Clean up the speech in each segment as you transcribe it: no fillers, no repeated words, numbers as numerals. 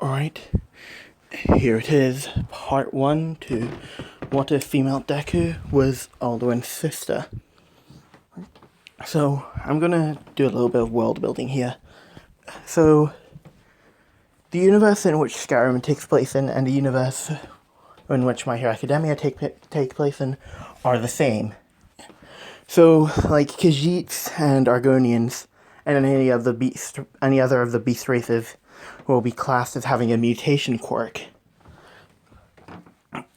Alright, here it is, part 1 to what if female Deku was Alduin's sister. So, I'm gonna do a little bit of world building here. So, the universe in which Skyrim takes place in and the universe in which My Hero Academia take place in are the same. So, like Khajiits and Argonians and any other of the beast races will be classed as having a mutation quirk.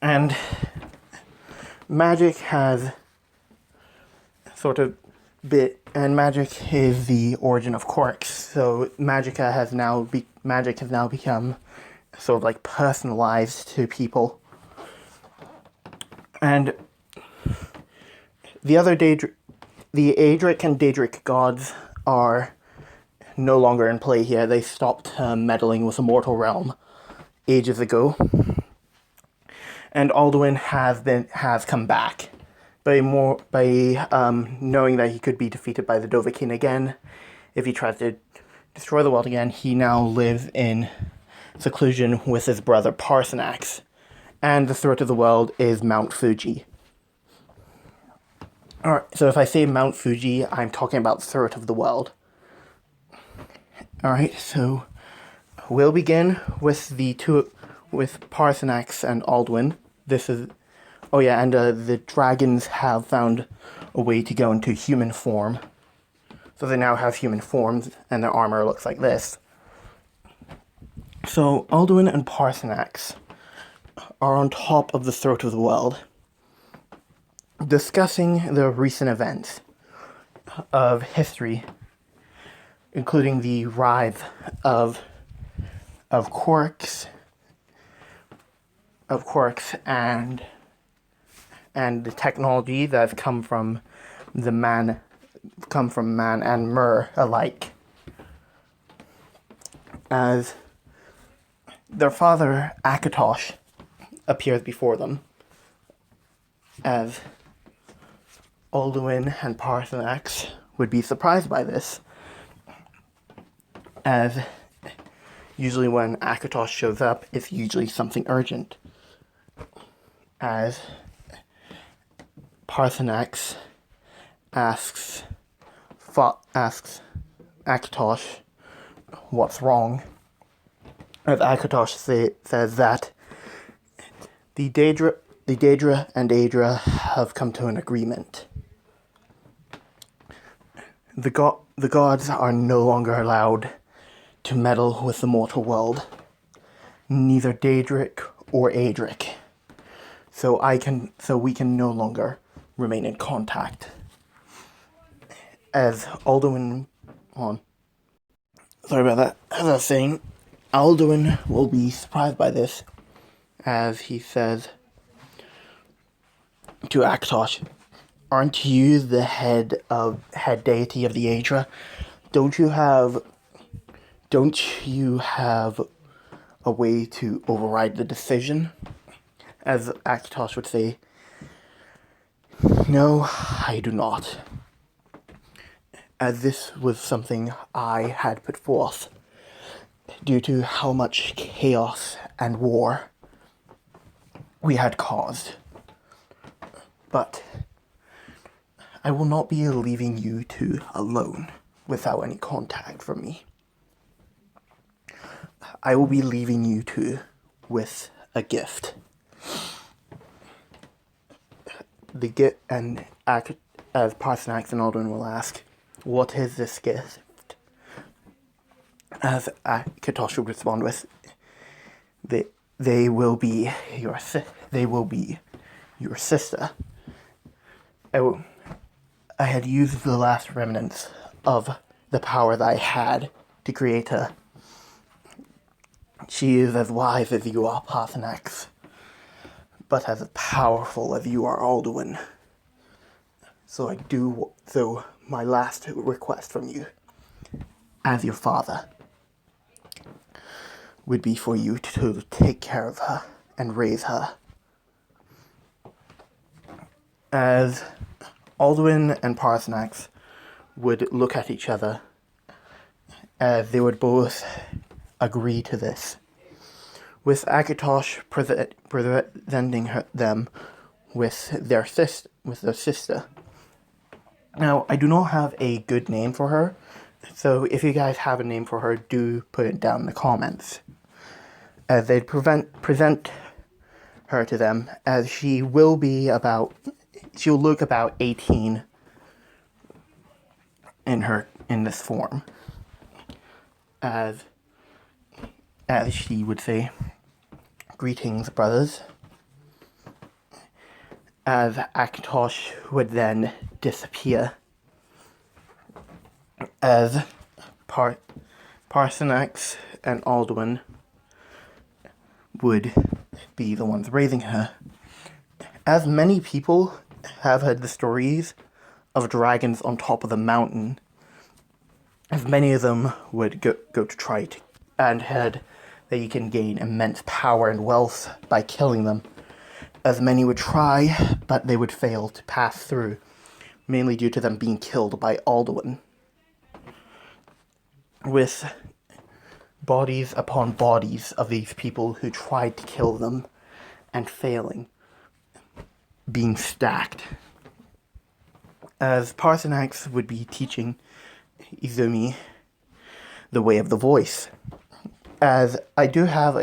And magic has magic is the origin of quirks. So magic has now become sort of like personalized to people. And the Adric and Daedric gods are no longer in play here. They stopped meddling with the mortal realm ages ago. And Alduin has come back by knowing that he could be defeated by the Dovahkiin again. If he tries to destroy the world again, he now lives in seclusion with his brother Parsanax. And the threat of the world is Mount Fuji. Alright, so if I say Mount Fuji, I'm talking about the threat of the world. Alright, so we'll begin with with Parsanax and Alduin. The dragons have found a way to go into human form. So they now have human forms, and their armor looks like this. So Alduin and Parsanax are on top of the throat of the world, discussing the recent events of history, including the rise of quirks and the technology that has come from man and Mer alike. As their father Akatosh appears before them, as Alduin and Parsanax would be surprised by this, as usually when Akatosh shows up, it's usually something urgent. As Parsanax asks Akatosh what's wrong, as Akatosh says that the Daedra and Adra have come to an agreement. The gods are no longer allowed to meddle with the mortal world, neither Daedric or Adric. So we can no longer remain in contact. As Alduin sorry about that. As I was saying, Alduin will be surprised by this, as he says to Akatosh, "Aren't you the head deity of the Adra? Don't you have a way to override the decision?" As Akatosh would say, "No, I do not. As this was something I had put forth due to how much chaos and war we had caused. But I will not be leaving you two alone without any contact from me. I will be leaving you two with a gift." The gift, and as Parsanax and Alduin will ask, "What is this gift?" As Akatosh would respond with, they will be your sister. I had used the last remnants of the power that I had to create her. She is as wise as you are, Parsanax, but as powerful as you are, Alduin. So my last request from you, as your father, would be for you to take care of her and raise her." As Alduin and Parsanax would look at each other, as they would both agree to this, with Akatosh presenting them with their sister. Now, I do not have a good name for her, so if you guys have a name for her, do put it down in the comments. As they'd present her to them, as she'll look about 18 in this form. As she would say, "Greetings, brothers." As Akatosh would then disappear. As Parsanax and Alduin would be the ones raising her. As many people have heard the stories of dragons on top of the mountain, as many of them would go to try to, and heard that you can gain immense power and wealth by killing them. As many would try, but they would fail to pass through, mainly due to them being killed by Alduin. With bodies upon bodies of these people who tried to kill them and failing, being stacked. As Parsanax would be teaching Izumi the way of the voice. As I do have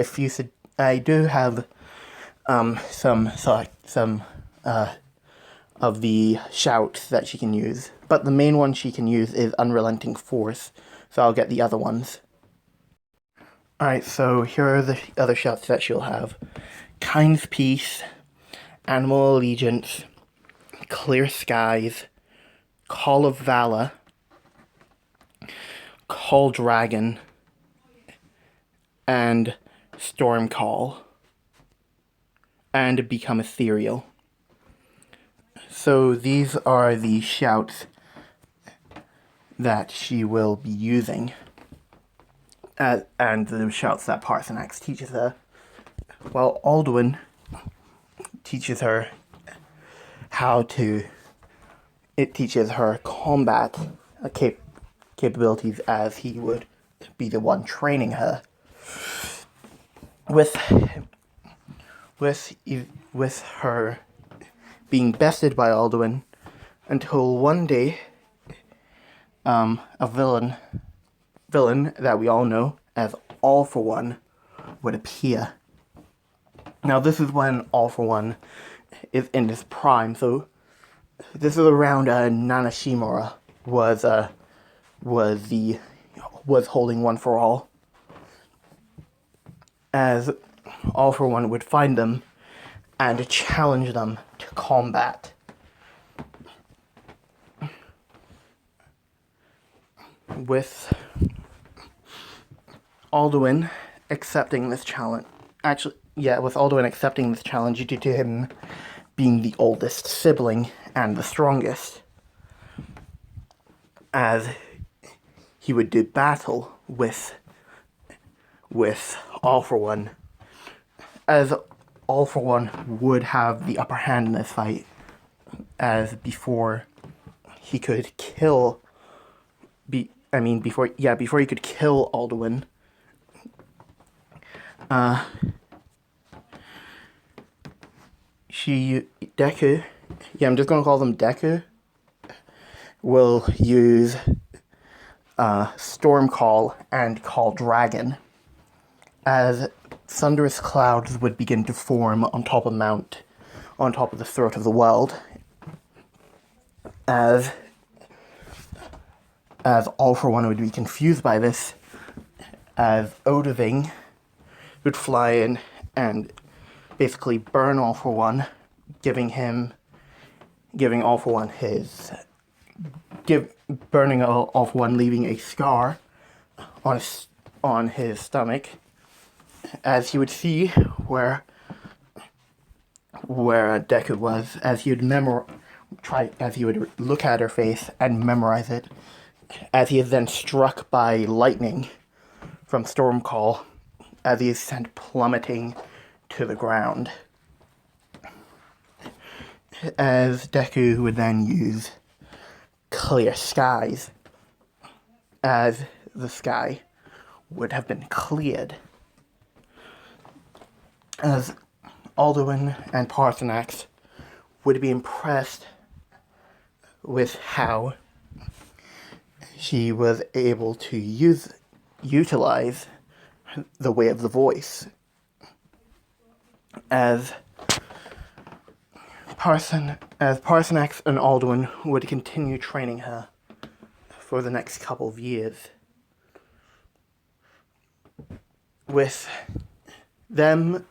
some of the shouts that she can use, but the main one she can use is Unrelenting Force, so I'll get the other ones. Alright, so here are the other shouts that she'll have. Kind's Peace, Animal Allegiance, Clear Skies, Call of Valor, Call Dragon, and Storm Call, and Become Ethereal. So these are the shouts that she will be using, and the shouts that Parsanax teaches her, while Alduin teaches her it teaches her combat capabilities, as he would be the one training her. With her being bested by Alduin, until one day, a villain that we all know as All For One would appear. Now this is when All For One is in his prime, so this is around Nana Shimura was holding One For All. As All For One would find them and challenge them to combat. With Alduin accepting this challenge, with Alduin accepting this challenge due to him being the oldest sibling and the strongest, as he would do battle with All For One, as All For One would have the upper hand in this fight, as before he could kill before he could kill Alduin, Deku, I'm just gonna call them Deku, will use Storm Call and Call Dragon, as thunderous clouds would begin to form on top of the throat of the world, as All For One would be confused by this, as Odoving would fly in and basically burn All For One, burning All For One, leaving a scar on his stomach, as he would see where Deku was, as he would look at her face and memorize it, as he is then struck by lightning from Storm Call, as he is sent plummeting to the ground. As Deku would then use Clear Skies, as the sky would have been cleared. as Alduin and Paarthurnax would be impressed with how she was able to utilize the way of the voice, as Paarthurnax and Alduin would continue training her for the next couple of years, with them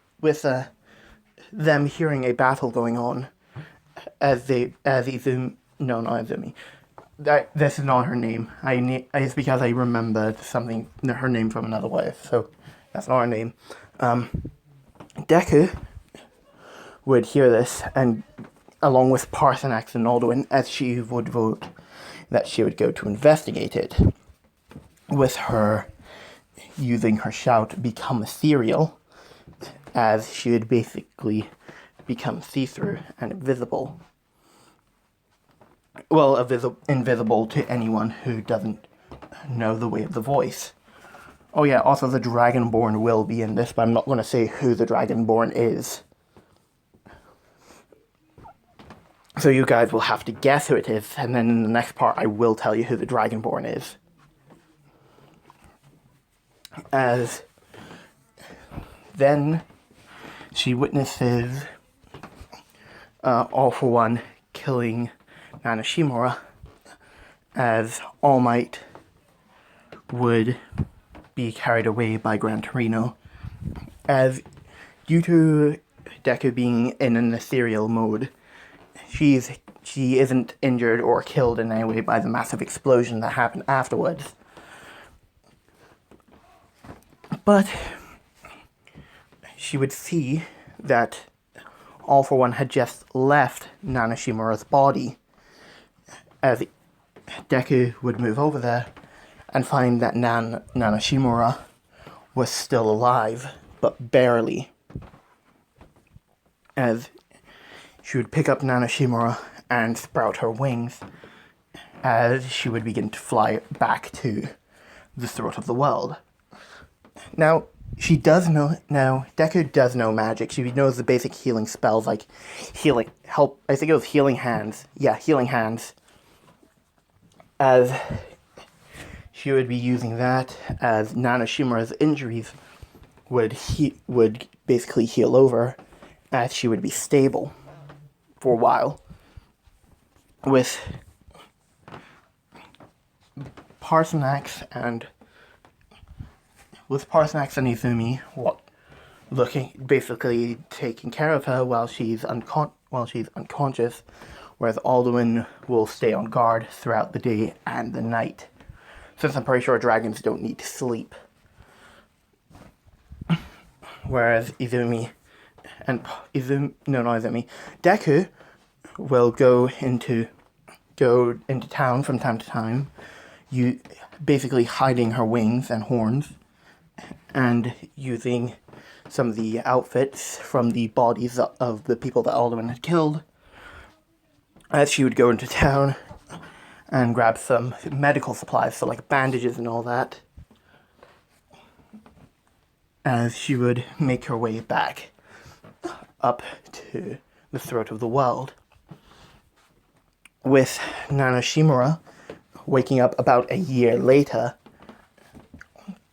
hearing a battle going on, as Izumi, no, not Izumi. This is not her name. It's because I remembered her name from another way, so that's not her name. Deku would hear this, and along with Paarthurnax and Alduin, as she would vote that she would go to investigate it, with her using her shout become ethereal, as she would basically become see-through and invisible. Well, invisible to anyone who doesn't know the way of the voice. Oh yeah, also the Dragonborn will be in this, but I'm not going to say who the Dragonborn is. So you guys will have to guess who it is, and then in the next part I will tell you who the Dragonborn is. As then she witnesses All For One killing Nana Shimura, as All Might would be carried away by Gran Torino, as due to Deku being in an ethereal mode, she isn't injured or killed in any way by the massive explosion that happened afterwards. But she would see that All For One had just left Nana Shimura's body, as Deku would move over there and find that Nana Shimura was still alive, but barely. As she would pick up Nana Shimura and sprout her wings, as she would begin to fly back to the throat of the world. Now, Deku does know magic. She knows the basic healing spells, like healing hands. Yeah, healing hands. As she would be using that, as Nana Shimura's injuries would basically heal over, as she would be stable for a while. With Paarthurnax and Izumi basically taking care of her while she's unconscious, whereas Alduin will stay on guard throughout the day and the night, since I'm pretty sure dragons don't need to sleep. Whereas Deku will go into town from time to time, basically hiding her wings and horns, and using some of the outfits from the bodies of the people that Alduin had killed, as she would go into town and grab some medical supplies, so like bandages and all that, as she would make her way back up to the throat of the world. With Nana Shimura waking up about a year later,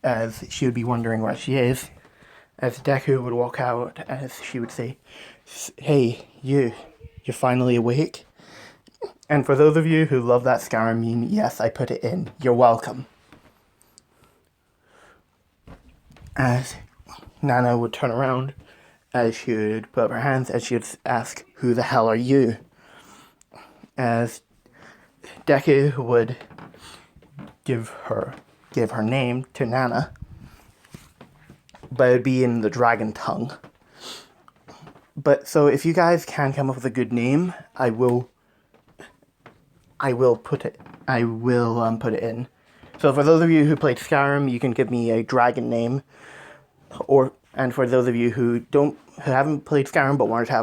as she would be wondering where she is, as Deku would walk out, as she would say, "Hey, you're finally awake?" And for those of you who love that Skyrim meme, yes, I put it in. You're welcome. As Nana would turn around, as she would put up her hands, as she would ask, "Who the hell are you?" As Deku would give her name to Nana, but it would be in the dragon tongue. But so if you guys can come up with a good name, I will put it in. So for those of you who played Skyrim, you can give me a dragon name, and for those of you who haven't played Skyrim but wanted to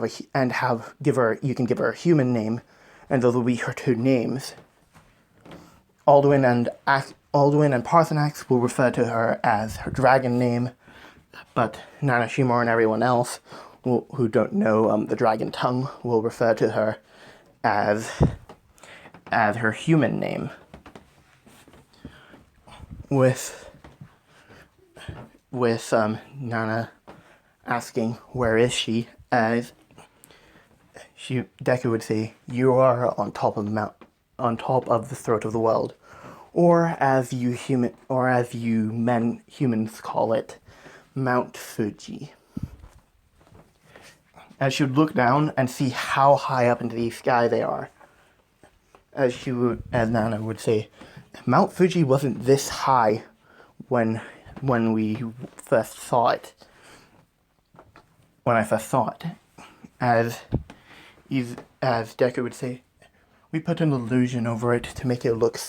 you can give her a human name, and those will be her two names. Alduin and Paarthurnax will refer to her as her dragon name, But Nana, Shimura, and everyone else who don't know the dragon tongue will refer to her as her human name. With Nana asking where is she, as Deku would say, "You are on top of the throat of the world," or as humans call it, Mount Fuji. As she would look down and see how high up into the sky they are. As Nana would say, Mount Fuji wasn't this high when we first saw it. When I first saw it, as Deku would say, we put an illusion over it to make it look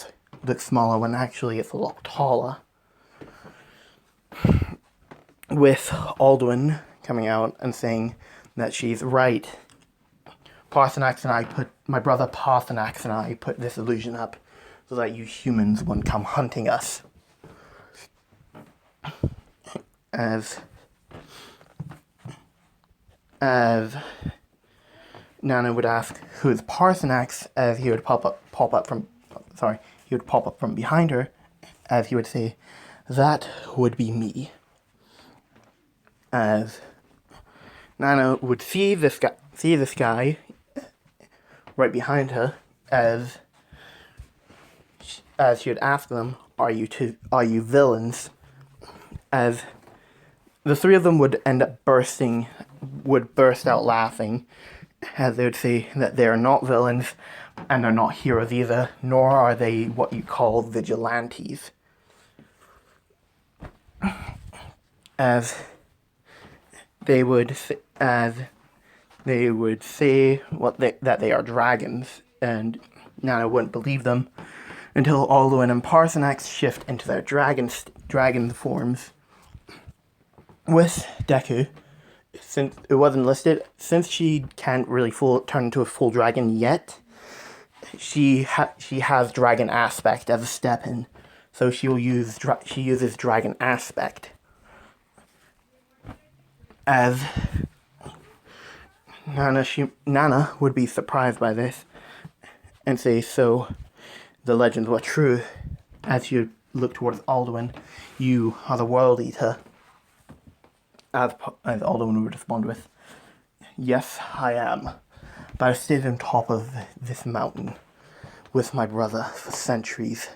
smaller when actually it's a lot taller. With Alduin coming out and saying that she's right. My brother Parthenax and I put this illusion up so that you humans wouldn't come hunting us. As Nana would ask who is Parthenax, as he would pop up from behind her, as he would say, that would be me. As Nana would see this guy right behind her, as she would ask them, are you villains? As the three of them would burst out laughing, as they would say that they are not villains, and are not heroes either, nor are they what you call vigilantes. As they would say that they are dragons, and Nana wouldn't believe them until Alduin and Parthenax shift into their dragon forms. With Deku, since it wasn't listed, since she can't really turn into a full dragon yet, she has dragon aspect as a step in, so she uses dragon aspect. As Nana would be surprised by this and say, so the legends were true. As you look towards Alduin, you are the world eater. As Alduin would respond with, yes, I am. But I stayed on top of this mountain with my brother for centuries,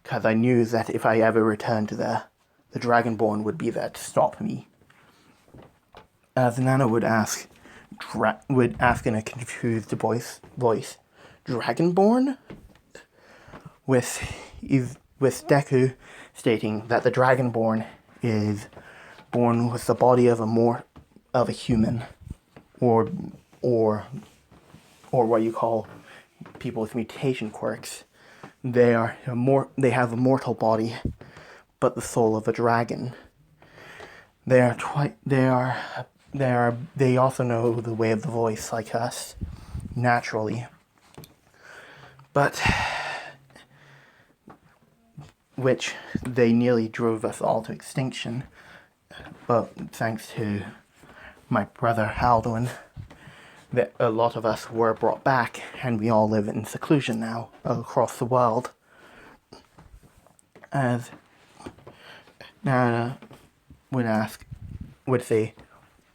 because I knew that if I ever returned to there, the Dragonborn would be there to stop me. As Nana would ask in a confused voice, Dragonborn? With Deku stating that the Dragonborn is born with the body of a human, or what you call people with mutation quirks. They have a mortal body, but the soul of a dragon. They also know the way of the voice like us, naturally. But which they nearly drove us all to extinction. But thanks to my brother Alduin, that a lot of us were brought back, and we all live in seclusion now across the world. As Nana would say,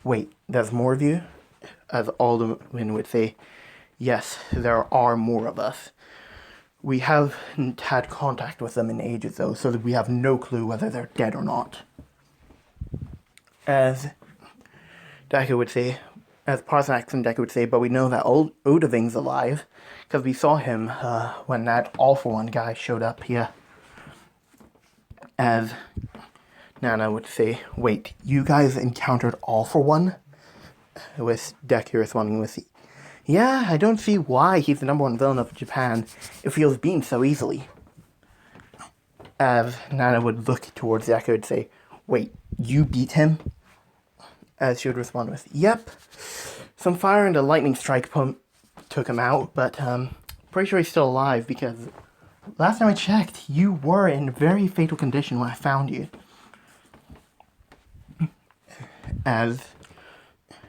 wait, there's more of you? As Alduin would say, yes, there are more of us. We haven't had contact with them in ages, though, so that we have no clue whether they're dead or not. As Deku would say, as Parthenax and Deku would say, but we know that Odaving's alive, because we saw him when that All For One guy showed up here. As Nana would say, wait, you guys encountered All For One? With Deku responding with, yeah, I don't see why he's the #1 villain of Japan if he was beaten so easily. As Nana would look towards Deku and say, wait, you beat him? As she would respond with, yep. Some fire and a lightning strike took him out, but pretty sure he's still alive, because last time I checked, you were in very fatal condition when I found you. as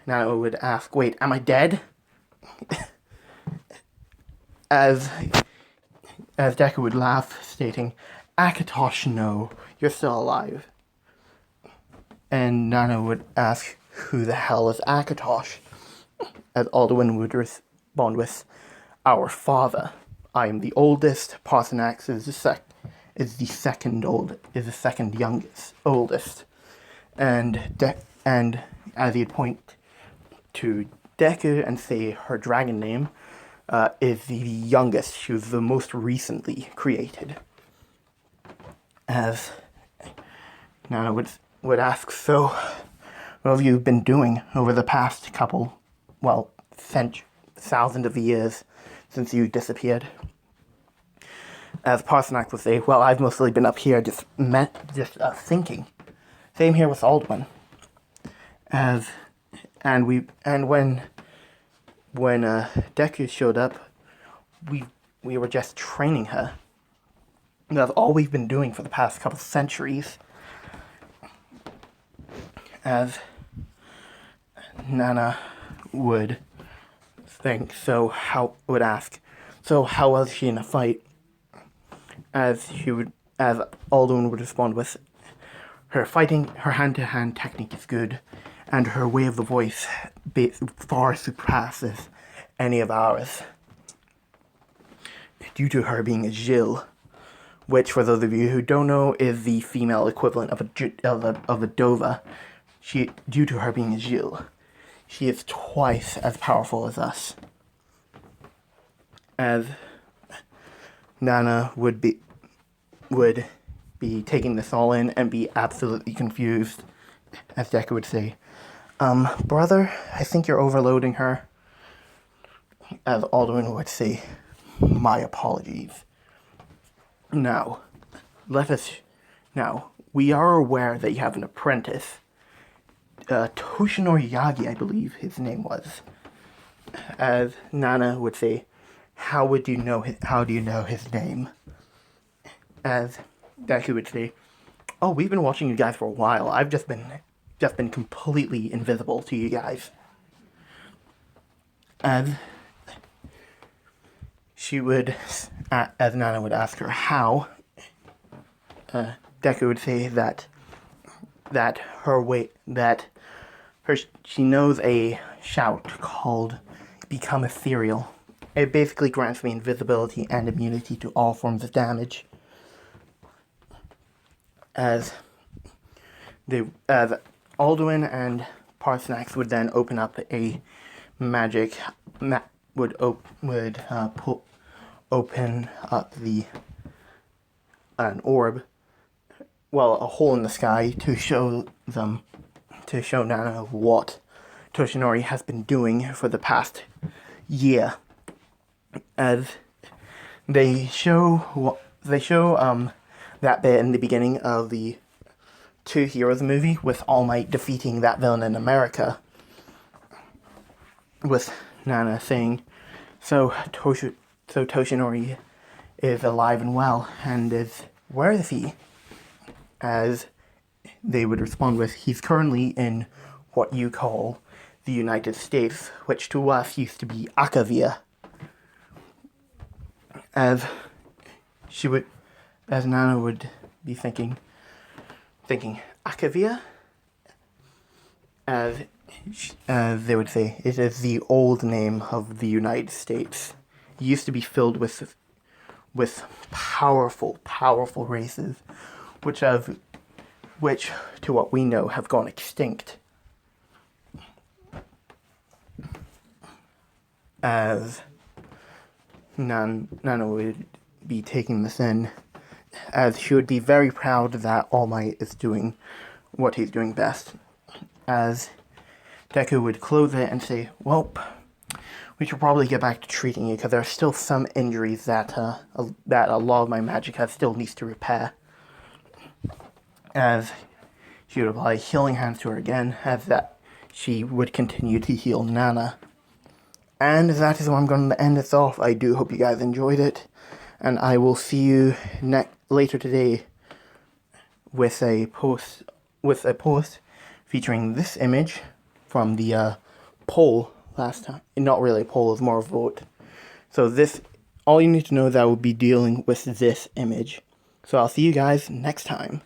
Nana would ask, "Wait, am I dead?" as Deku would laugh, stating, "Akatosh, no, you're still alive." And Nana would ask, "Who the hell is Akatosh?" As Alduin would respond with, "Our father. I am the oldest. Parsanax is the second oldest." And as he'd point to Deku and say her dragon name is the youngest. She was the most recently created. As Nana would ask, "So, what have you been doing over the past thousands of years since you disappeared?" As Parsanax would say, "Well, I've mostly been up here just thinking. Same here with Alduin." When Deku showed up, we were just training her. That's all we've been doing for the past couple centuries. As Nana would ask, "So how was she in a fight?" As Alduin would respond with, her hand-to-hand technique is good, and her way of the voice far surpasses any of ours, due to her being a Jill, which, for those of you who don't know, is the female equivalent of a Dova. Due to her being a Jill, she is twice as powerful as us." As Nana would be taking this all in and be absolutely confused, as Deku would say, "Brother, I think you're overloading her." As Alduin would say, "My apologies. Now, we are aware that you have an apprentice, Toshinori Yagi, I believe his name was." As Nana would say, How do you know his name?" As Deku would say, "Oh, we've been watching you guys for a while. I've just been completely invisible to you guys." As Nana would ask her how, Deku would say she knows a shout called "Become Ethereal." It basically grants me invisibility and immunity to all forms of damage. As Alduin and Parsanax would then open up a magic open up an orb, a hole in the sky, to show Nana what Toshinori has been doing for the past year. As they show that bit in the beginning of the Two Heroes movie, with All Might defeating that villain in America, with Nana saying, So Toshinori is alive and well, and where is he?" As they would respond with, "He's currently in what you call the United States, which to us used to be Akavia." As Nana would be thinking, "Akavia?" As they would say, "It is the old name of the United States. It used to be filled with powerful races, which, to what we know, have gone extinct." As Nana would be taking this in, as she would be very proud that All Might is doing what he's doing best. As Deku would close it and say, "Well, we should probably get back to treating you, because there are still some injuries that a lot of my magic still needs to repair." As she would apply healing hands to her again, as that she would continue to heal Nana. And that is where I'm going to end this off. I do hope you guys enjoyed it, and I will see you later today with a post featuring this image from the poll last time. Not really a poll, it's more of a vote. So this, all you need to know is that I will be dealing with this image. So I'll see you guys next time.